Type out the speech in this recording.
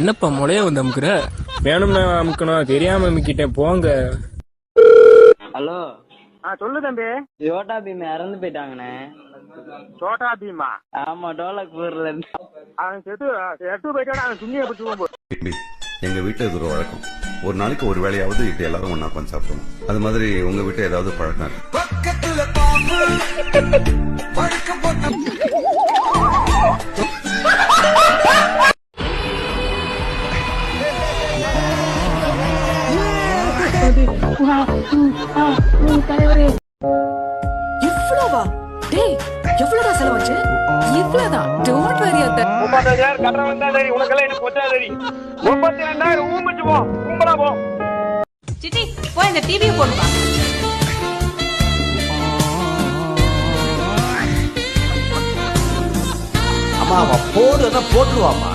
என்னப்பா முளைய வந்து அமுக்குற? வேணும்னா அமுக்கணும், தெரியாம அமுக்கிட்டேன் போங்க. ஹலோ. சொல்லு தம்பி. யோட்டா பீம் இறந்து போயிட்டாங்கண்ணே. சோட்டா பீமா? ஆமா, டோலக்பூர்ல இருந்து. அவன் செத்து போயிட்டானா? அவன் சுண்ணியை பிடிச்சி. எங்க வீட்டுல இது ஒரு வழக்கம். ஒரு நாளைக்கு ஒரு வேளையாவது இப்படி எல்லாரும் ஒன்னா உட்காந்து சாப்பிடுவோம். அது மாதிரி உங்க வீட்டுல ஏதாவது பழக்கம் இருக்கு? இவ்வளவா? டேய், எவ்வளவுடா செலவாச்சு? இவ்வளவுதான். டோன்ட் வரி அத்த. 30,000 கட்டணம் வந்தா சரி, உனக்கெல்லாம் எனக்கு கொச்சா சரி. 32,000 ஊம்பிச்சு போ, கும்பலா போ. சித்தி, போய் இந்த டிவியை போடுப்பா. அம்மா அவ போடுன்னா போட்டுருவாமா.